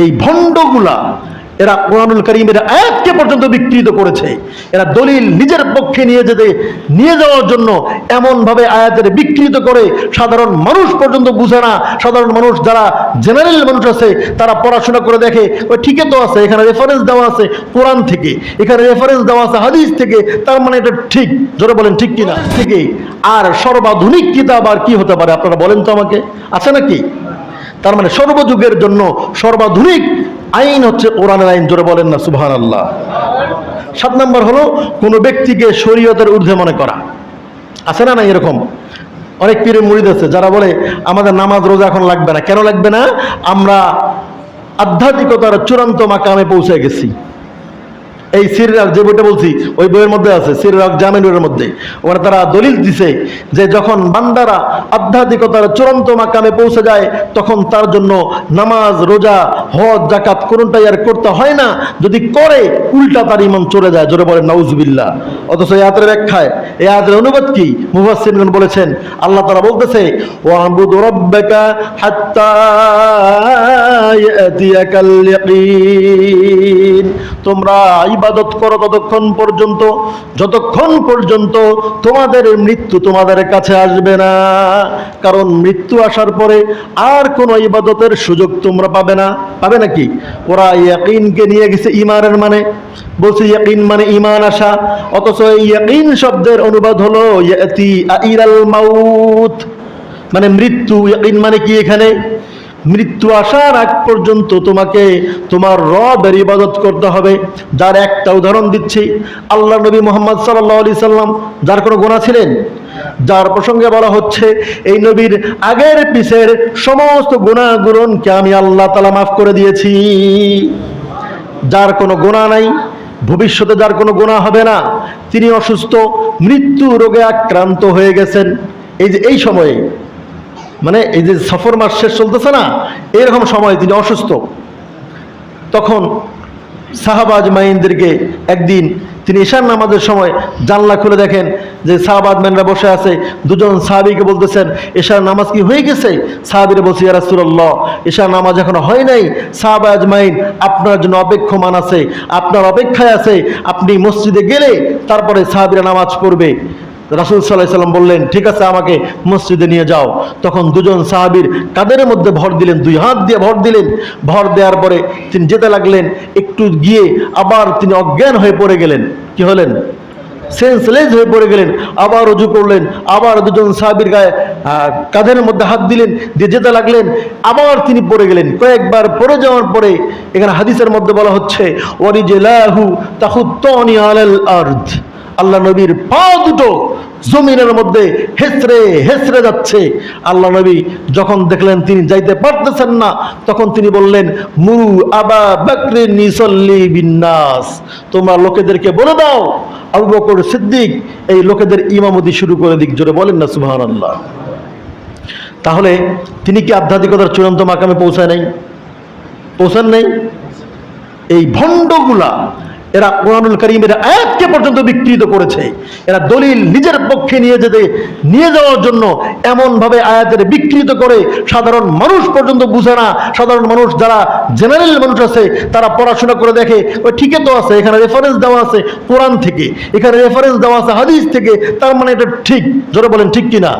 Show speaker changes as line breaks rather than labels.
এই ভণ্ডগুলা এরা কোরআনুল কারীমের আয়াতকে পর্যন্ত বিকৃত করেছে। এরা দলিল নিজের পক্ষে নিয়ে যাওয়ার জন্য এমন ভাবে আয়াতের বিকৃত করে সাধারণ মানুষ পর্যন্ত বুঝে না। সাধারণ মানুষ যারা জেনারেল মানুষ আছে তারা পড়াশোনা করে দেখে ওই ঠিকই তো আছে, এখানে রেফারেন্স দেওয়া আছে কোরআন থেকে, এখানে রেফারেন্স দেওয়া আছে হাদিস থেকে, তার মানে এটা ঠিক। জোরে বলেন ঠিক কিনা? থেকে আর সর্বাধুনিক কিতাব আর কি হতে পারে আপনারা বলেন তো আমাকে, আছে নাকি? তার মানে সর্বযুগের জন্য সর্বাধুনিক আইন হচ্ছে কোরআনের আইন। জোরে বলেন না সুবহানাল্লাহ। 7 নম্বর হলো কোনো ব্যক্তিকে শরীয়তের ঊর্ধ্বে মনে করা। আছে না এরকম অনেক পীরের মুরিদ আছে যারা বলে আমাদের নামাজ রোজা এখন লাগবে না। কেন লাগবে না? আমরা আধ্যাত্মিকতার চূড়ান্ত মাকামে পৌঁছে গেছি। এই সিরাজ যে বইটা বলছি ওই বইয়ের মধ্যে আছে, সিরাজ জামিনুরের মধ্যে, ওখানে তারা দলিল দিছে যে যখন বান্দারা আধ্যাত্মিকতার চূড়ান্ত মাকামে পৌঁছে যায় তখন তার জন্য নামাজ রোজা হজ যাকাত কোনটাই আর করতে হয় না। যদি করে উল্টা তার ঈমান চলে যায়। জোরে বলেন নাউজুবিল্লাহ। অথচ এই আয়াতের ব্যাখ্যায় এই আয়াতের অনুবাদ কি মুফাসসিরগণ বলেছেন, আল্লাহ তাআলা বলতেছে ওয়া'বুদ রাব্বাকা হাত্তা ইয়াতিয়াকাল ইয়াকিন, তোমরা ইবাদত করো যতক্ষণ পর্যন্ত তোমাদের মৃত্যু তোমাদের কাছে আসবে না। কারণ মৃত্যু আসার পরে আর কোনো ইবাদতের সুযোগ তোমরা পাবে না। পাবে নাকি? ওরা ইয়াকিনকে নিয়ে গেছে ঈমানের মানে, বলছে ইয়াকিন মানে ঈমান আসা। অথচ এই ইয়াকিন শব্দের অনুবাদ হলো ইয়াতি আইরাল মাউত, মানে মৃত্যু। ইয়াকিন মানে কি? এখানে মৃত্যু আসার আগ পর্যন্ত তোমাকে তোমার রবের ইবাদত করতে হবে। যার একটা উদাহরণ দিচ্ছি, আল্লাহ নবী মুহাম্মদ সাল্লাল্লাহু আলাইহি সাল্লাম যার কোনো গুনাহ ছিলেন, যার প্রসঙ্গে বলা হচ্ছে এই নবীর আগের পিছের সমস্ত গুনাহগুলোকে আমি আল্লাহ তাআলা মাফ করে দিয়েছি। যার কোনো গুনাহ নাই, ভবিষ্যতে যার কোনো গুনাহ হবে না, তিনি অসুস্থ, মৃত্যু রোগে আক্রান্ত হয়ে গেছেন। এই সময়ে মানে এই যে সফর মাস শেষ চলতেছে না, এরকম সময় তিনি অসুস্থ। তখন সাহাবা আজমাইনদেরকে একদিন তিনি ঈশার নামাজের সময় জানলা খুলে দেখেন যে সাহাবা আজমাইনরা বসে আছে। দুজন সাহাবীকে বলতেছেন ঈশার নামাজ কি হয়ে গেছে? সাহাবীরা বলছে ইয়া রাসূলুল্লাহ ঈশার নামাজ এখনো হয় নাই। সাহাবা আজমাইন আপনার জন্য অপেক্ষমান আছে, আপনার অপেক্ষায় আছে, আপনি মসজিদে গেলে তারপরে সাহাবীরা নামাজ পড়বে। রাসূল সাল্লাল্লাহু আলাইহি সাল্লাম বললেন ঠিক আছে আমাকে মসজিদে নিয়ে যাও। তখন দুজন সাহাবীর কাঁধের মধ্যে ভর দিলেন, 2 হাত দিয়ে ভর দিলেন। ভর দেওয়ার পরে তিনি যেতে লাগলেন, একটু গিয়ে আবার তিনি অজ্ঞান হয়ে পড়ে গেলেন। কি হলেন? সেন্সলেস হয়ে পড়ে গেলেন। আবার ওযু করলেন, আবার দুজন সাহাবীর গায়ে কাঁধের মধ্যে হাত দিলেন, দিয়ে যেতে লাগলেন। আবার তিনি পড়ে গেলেন। কয়েকবার পড়ে যাওয়ার পরে এখানে হাদিসের মধ্যে বলা হচ্ছে ওয়ারিজলাহু তাখুত্তানি আলাল আরদ, আল্লাহ নবীর পা দুটো জমিনের মধ্যে হেসড়ে যাচ্ছে। আল্লাহ নবী যখন দেখলেন তিনি যাইতে পারতেছেন না, তখন তিনি বললেন মুরু আবা বকরিন ইসাল্লি বিন্নাস, তোমরা লোকেদেরকে বলে দাও আবু বকর সিদ্দিক এই লোকেদের ইমামতি শুরু করে দিক। জোরে বলেন না সুবহানাল্লাহ। তাহলে তিনি কি আধ্যাত্মিকতার চূড়ান্ত মাকামে পৌঁছান নাই? এই ভণ্ডগুলা এরা কোরআনুল কারীমের আয়াতকে পর্যন্ত বিকৃত করেছে। এরা দলিল নিজের পক্ষে নিয়ে যাওয়ার জন্য এমন ভাবে আয়াতের বিকৃত করে সাধারণ মানুষ পর্যন্ত বুঝে না। সাধারণ মানুষ যারা জেনারেল মানুষ আছে তারা পড়াশোনা করে দেখে ওই ঠিকই তো আছে, এখানে রেফারেন্স দেওয়া আছে কোরআন থেকে, এখানে রেফারেন্স দেওয়া আছে হাদিস থেকে, তার মানে এটা ঠিক। জোরে বলেন ঠিক কিনা?